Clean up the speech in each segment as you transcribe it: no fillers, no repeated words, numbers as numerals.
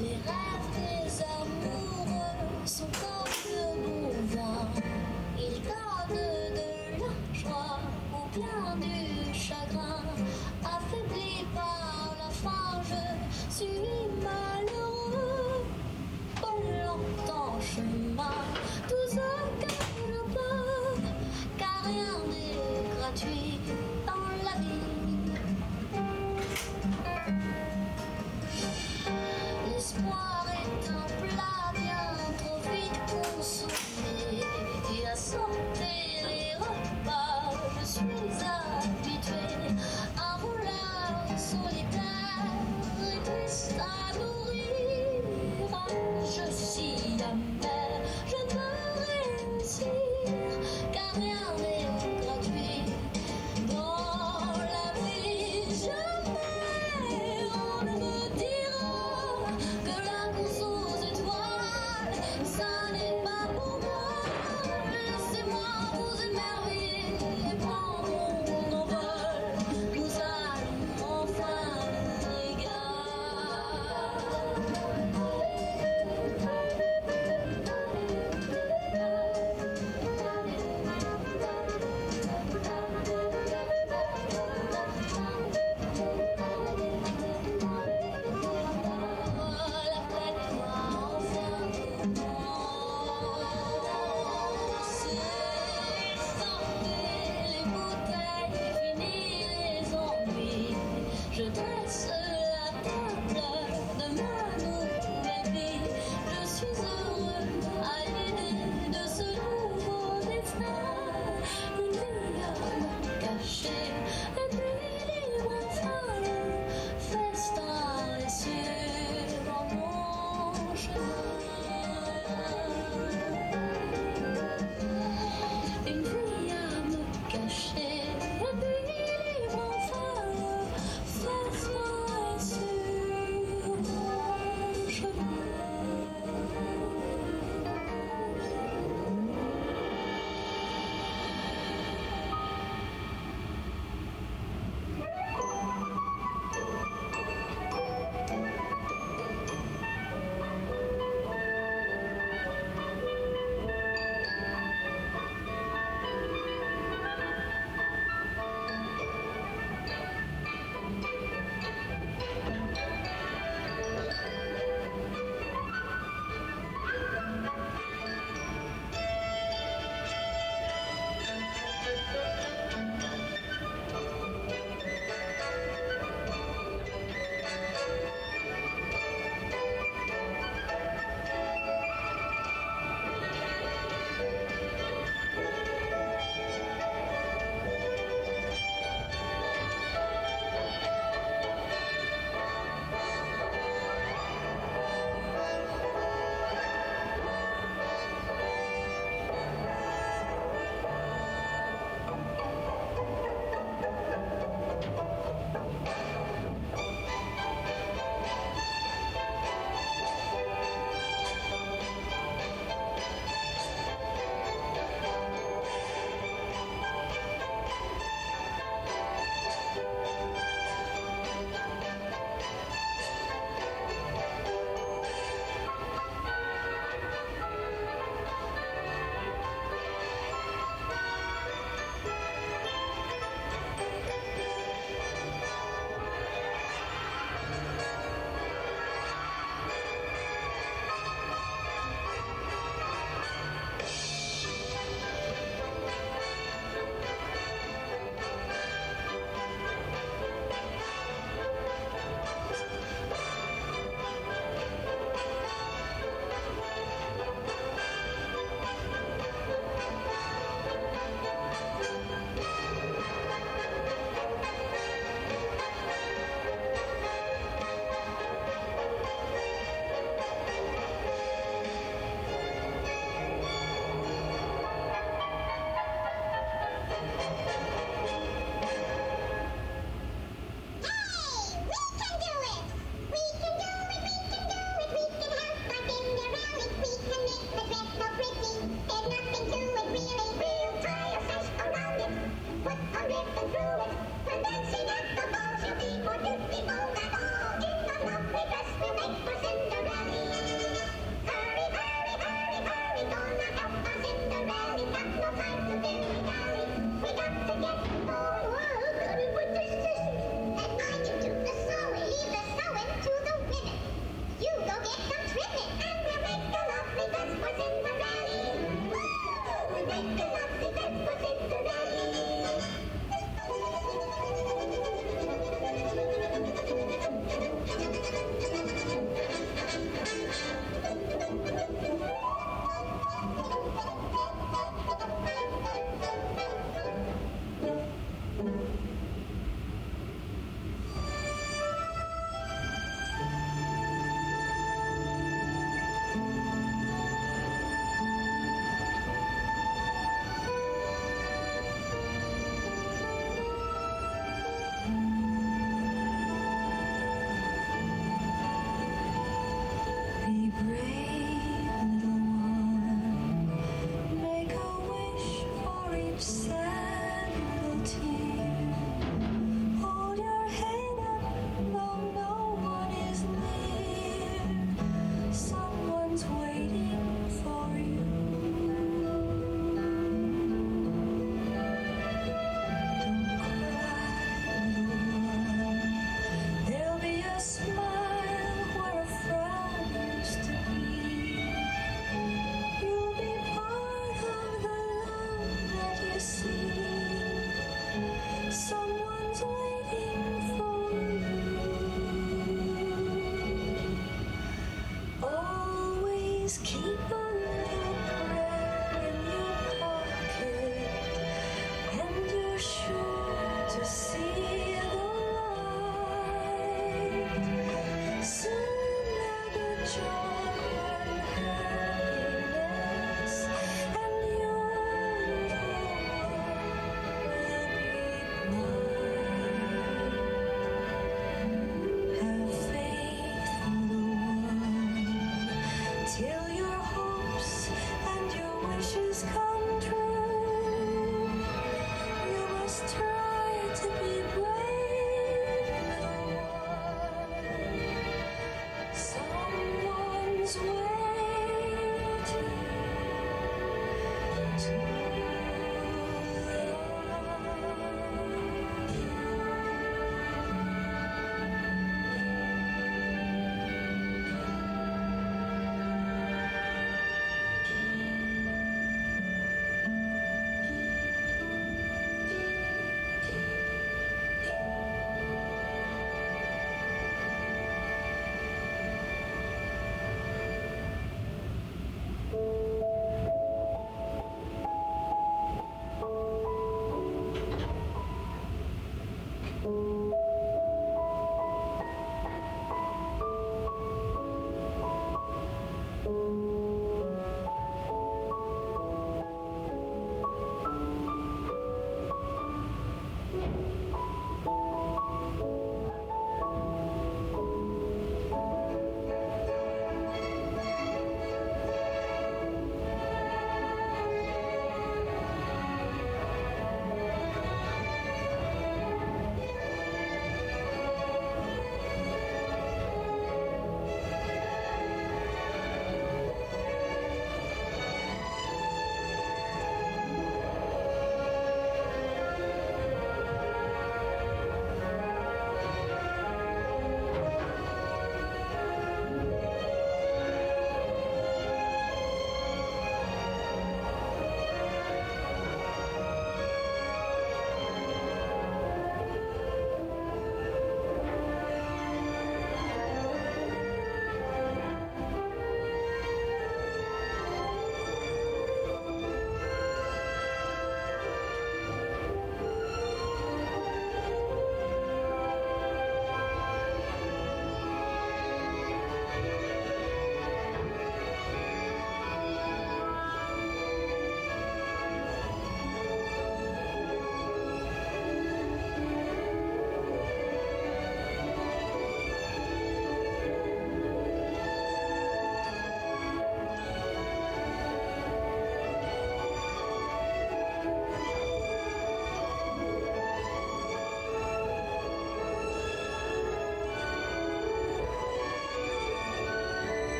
Les rêves des amoureux sont comme le bon vin. Ils donnent de la joie ou bien du chagrin. Affaibli par la faim, je suis malheureux. Volant en chemin, tout ce que je peux, car rien n'est gratuit dans la vie. L'espoir est un plat bien trop vite consommé. Et à sortir les repas, je suis habituée. Un voleur solitaire et triste à nourrir. Je suis amère, je ne veux réussir, car rien n'est gratuit dans la vie. Jamais on ne me dira que la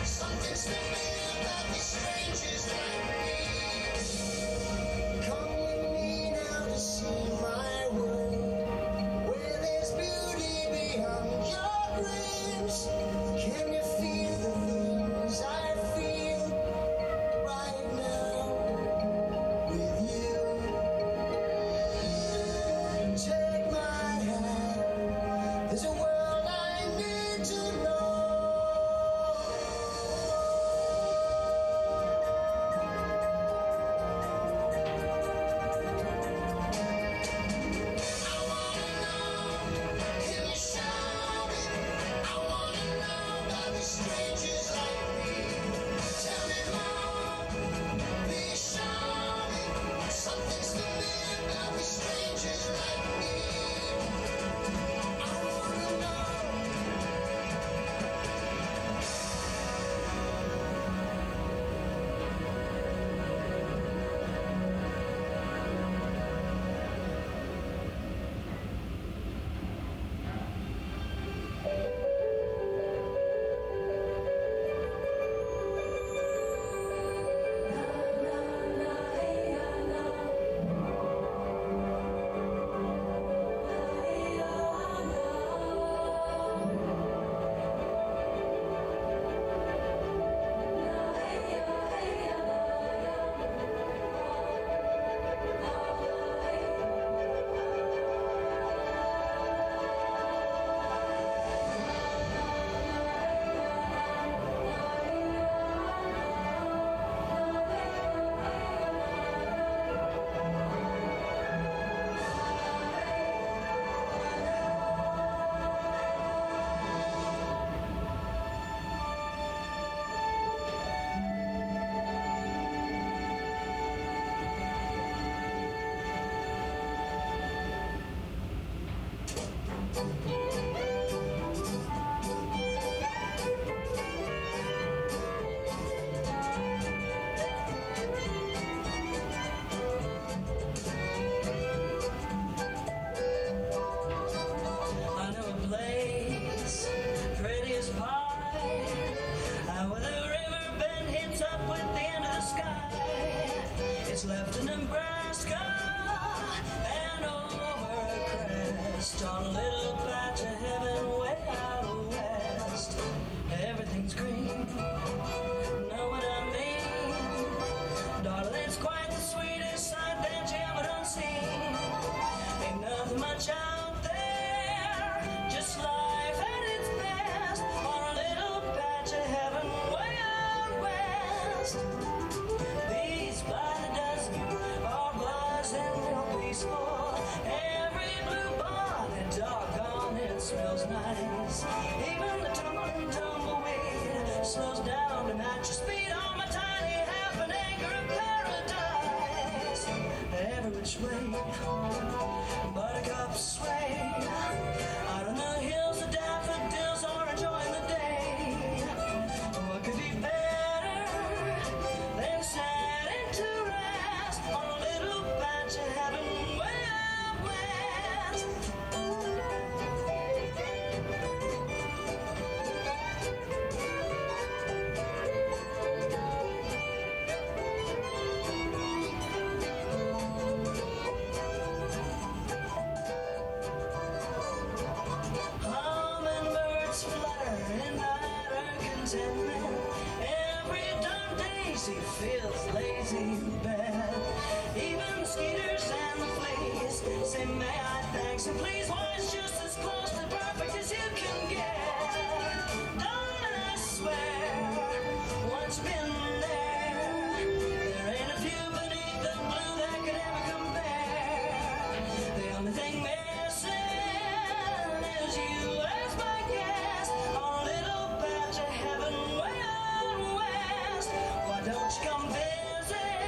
Something's familiar about these strangers like me. which way buttercups sway. Out on the hills, the daffodils are enjoying the day. What could be better than sitting to rest on a little patch of heaven way out west? Hummingbirds flutter in utter contentment. Every dark daisy feels lazy bed. Even mosquitoes and the fleas say, may I thanks and please. Why, it's just as close to perfect as you can get. Darling, I swear, once been there, there ain't a few beneath the blue that could ever compare. The only thing missing is you as my guest on a little patch of heaven way out west. Why don't you come visit?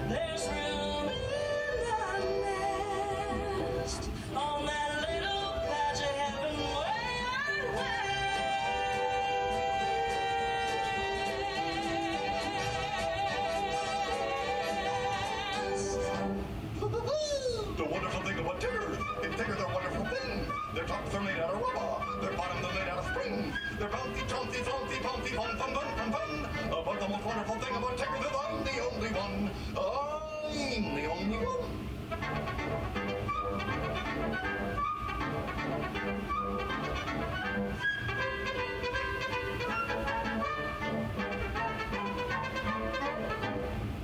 There's room in the nest on that little patch of heaven way out west. The wonderful thing about tigers, it's tigers are wonderful things. Their tops are made out of rubber, their bottoms are made out of spring. They're bouncy, chuncy, salty, bouncy, fun, fun, fun, fun, fun. But the most wonderful thing about tigers is I'm the only one. I'm the only one.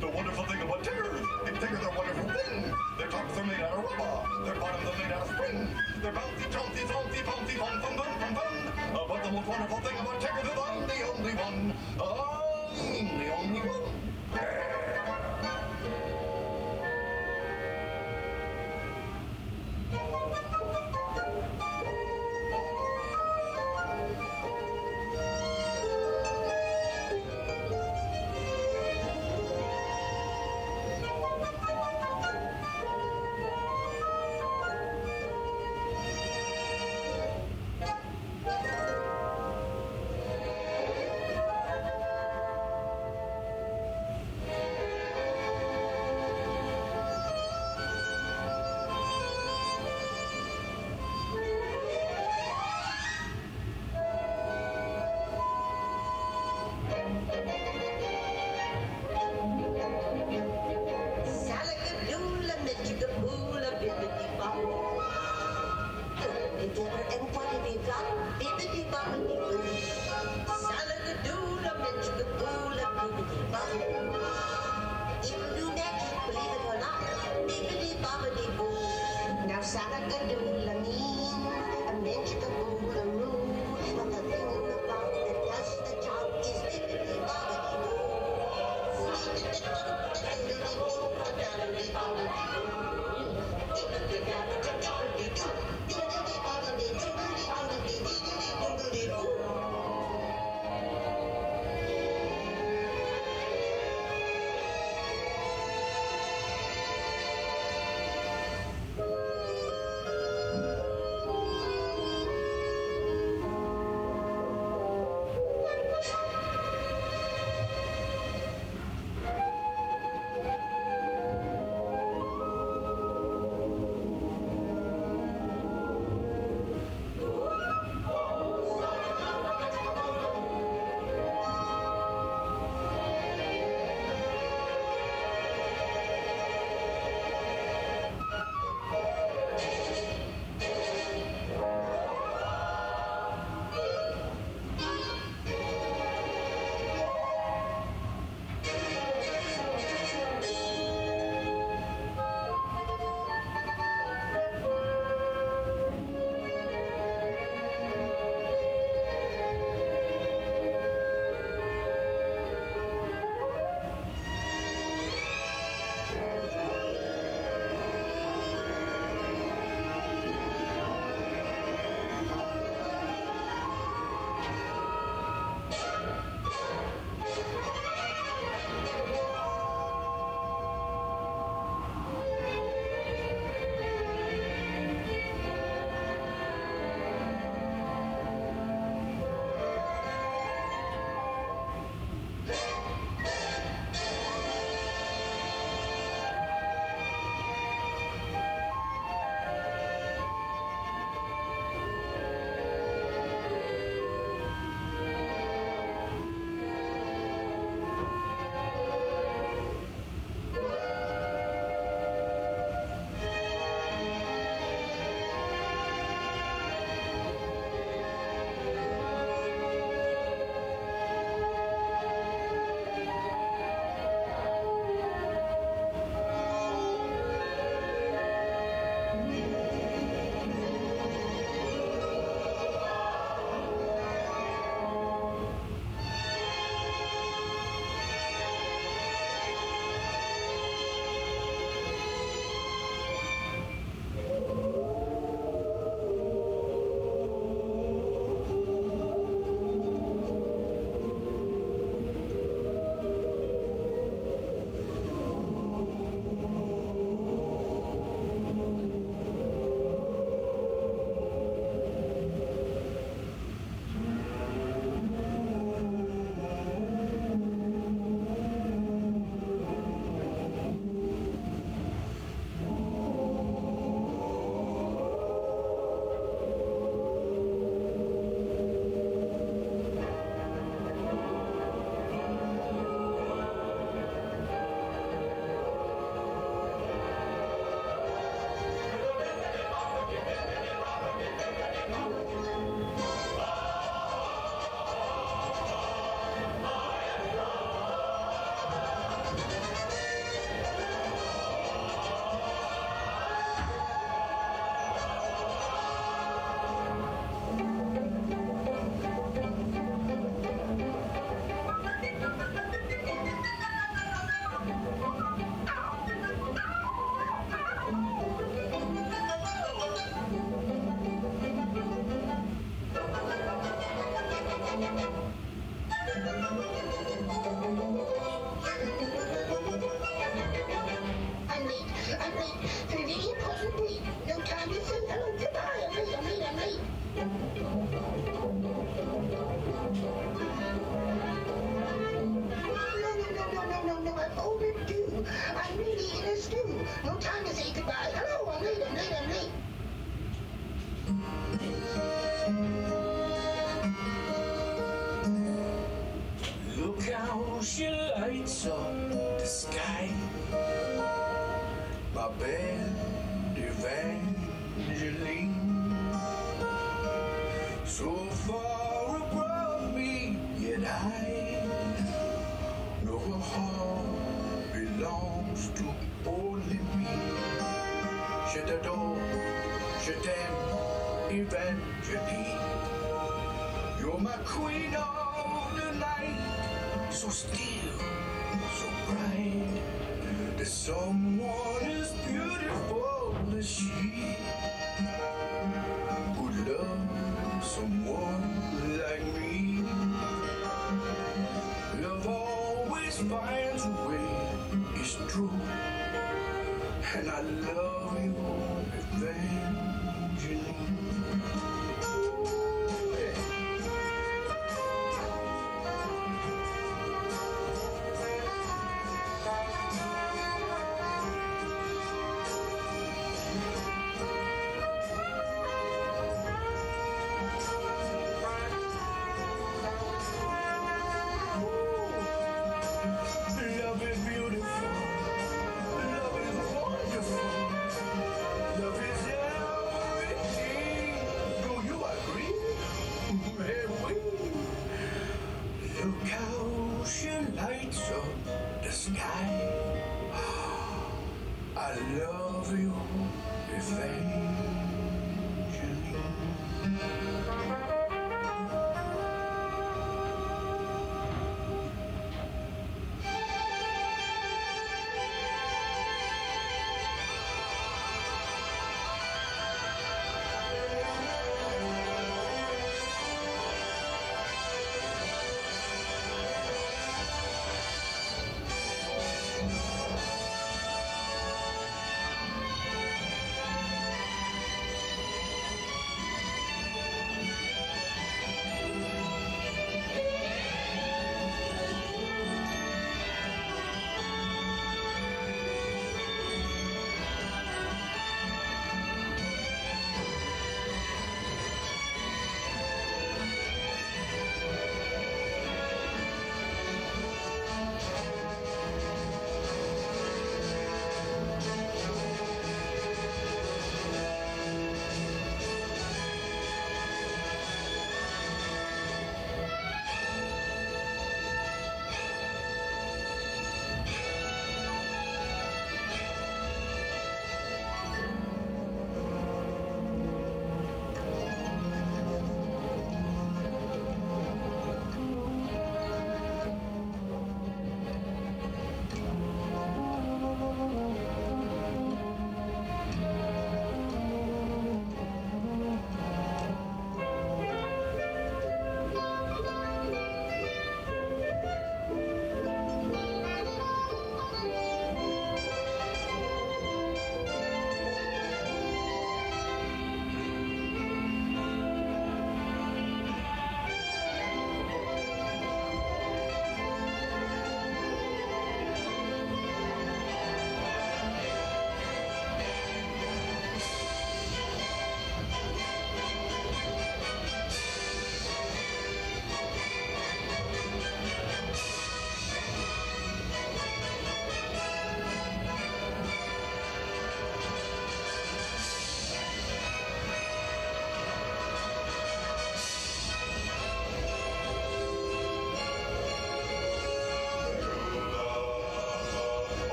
The wonderful thing about tigers, tigers are wonderful things. Their tops are made out of rubber, their bottoms are made out of spring. They're bouncy, chuncy, salty, bouncy, fun, fun, fun, fun, fun. But the most wonderful thing about tigers is I'm the only one. I'm the only one. overdue. I'm really in a stew. No time to say goodbye. Hello, I'm late, I'm late, I'm late. Look how she lights up the sky. My bed, Evangeline, so far above me, yet I know her heart belongs to only me. Je t'adore, je t'aime, Evangeline. You're my queen of the night, so still, so bright. There's someone as beautiful as she would love someone like me. Love always finds a way, it's true. And I love you, Evangeline. Love is beautiful. Love is wonderful. Love is everything. Do you agree? Hey, we. Look how she lights up the sky. I love you, Evangeline.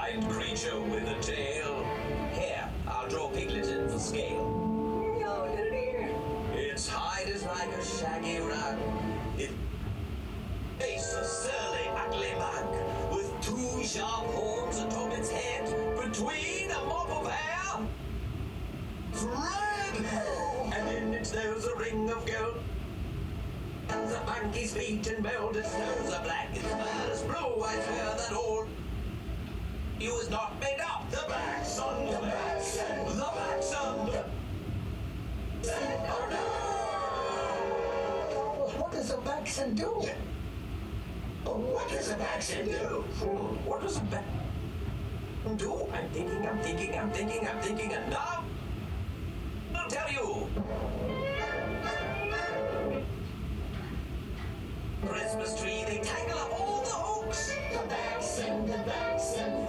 giant creature with a tail. Here, I'll draw Piglet in for scale. No, little dear. Its hide is like a shaggy rug. Its face a surly, ugly mug, with two sharp horns atop its head, between a mop of hair. It's red, and in its nose a ring of gold. The monkey's feet and belt, its nose are black, its fur is blue. I swear that all you is not made up. The black sun, the black sun, the black sun. Oh no! Well, what does a vaccine do? What does a vaccine do? What does a bat do? I'm thinking, and now I'll tell you. Christmas tree, they tangle up all the hooks. The vaccine,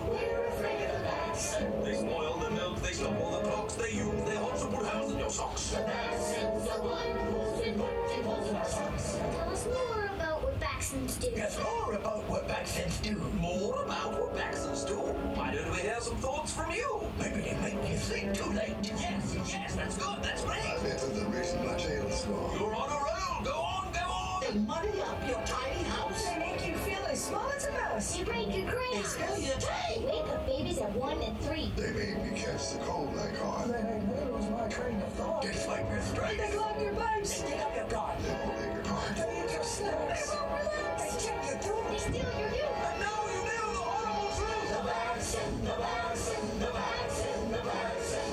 we're afraid of the vaccine. They spoil the milk, they stop all the clocks, they use their horns to put holes in your socks. The vaccine's the one who's been putting holes in our socks. Tell us more about what vaccines do. Yes, more about what vaccines do. More about what vaccines do. Why don't we hear some thoughts from you? Maybe they make you think too late. Yes, that's good, that's great. That's the reason my tail is long. You're on a roll, go on. They muddy up your tiny house. They make you feel as small as a mouse. They break your They crayons. spill your They tea. wake up babies at 1 and 3. They made me catch the cold like hard. There was my train of thought. They swipe your They stripes. clog your pipes. They dig up your garden. They will make your heart. They eat your snacks. They won't relax. They check your They tooth. steal your youth. And now you know the horrible truth. The vaccine, the vaccine, the vaccine, the vaccine.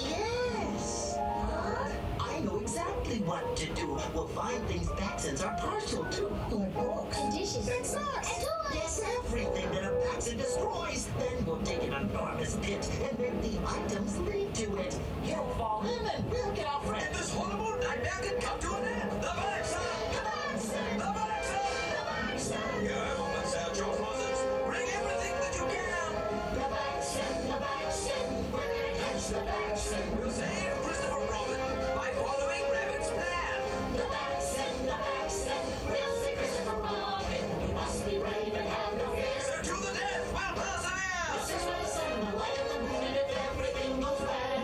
Yes. Huh? I know exactly what to do. We'll find things vaccines are partial to. Like books. And dishes. And socks. And toys. Yes, everything that a vaccine destroys. Then we'll dig an enormous pit and make the items lead to it. You'll fall in and we'll get our And friend. this horrible nightmare can come to an end. The vaccine! The vaccine. The vaccine! The vaccine. You haven't searched your closets. Bring everything that you can. The vaccine. The vaccine. We're gonna catch the vaccine. We'll save Christopher Robin by following Rabbit's plan. The vaccine. The vaccine. We'll see Christopher Robin. We must be brave and have no fear. So to the death, we'll persevere. Six medicine, the light of the moon, and if everything goes well,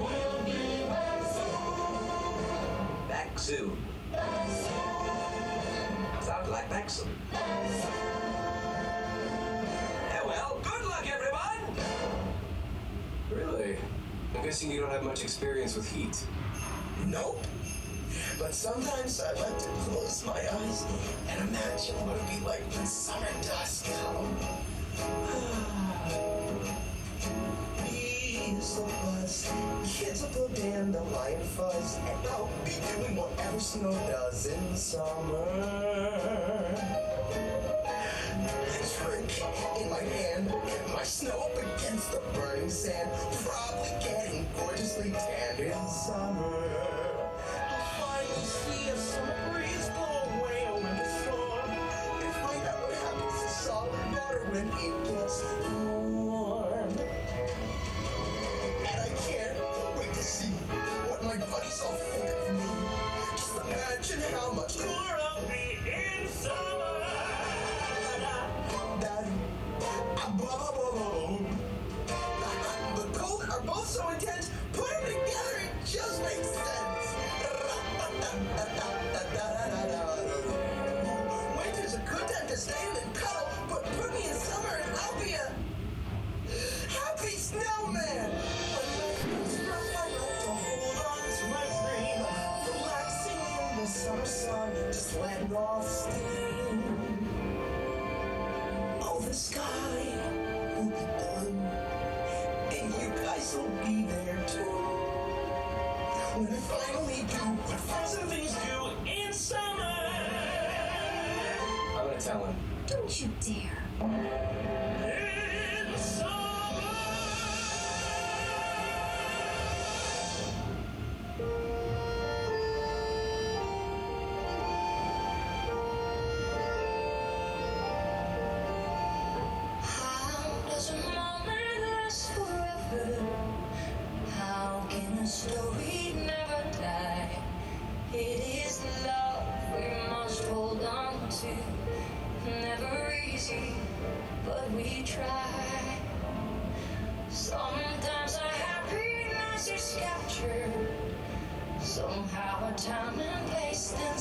we'll be back soon. Back soon. Sounds like back soon. Well, good luck, everyone. Really? I'm guessing you don't have much experience with heat. Nope. But sometimes I like to close my eyes and imagine what it'd be like when summer does come. Bees will buzz, kids will blow dandelion fuzz, and I'll be doing whatever snow does in summer. A drink in my hand, my snow up against the burning sand, probably getting gorgeously tanned in summer. I'll finally see a summer breeze blow away a winter storm, and find out what happens to solid water when it gets warm. And I can't wait to see what my buddies all think of me. Just imagine how much cooler I'll be in summer. The cold are both so intense, put them together, it just makes sense. Winter's a good time to stand and cuddle, but put me in summer and I'll be a happy snowman. When life goes rough, I like to hold on to my dream, relaxing in the summer sun, just letting off steam. Oh, the sky will be blue, and you guys will be there too. When I finally do what frozen things do in summer. I'm gonna tell him. Don't you dare. In summer. How does a moment last forever? How can a story never die? It is love we must hold on to, never easy, but we try. Sometimes our happiness is captured. Somehow our time and place then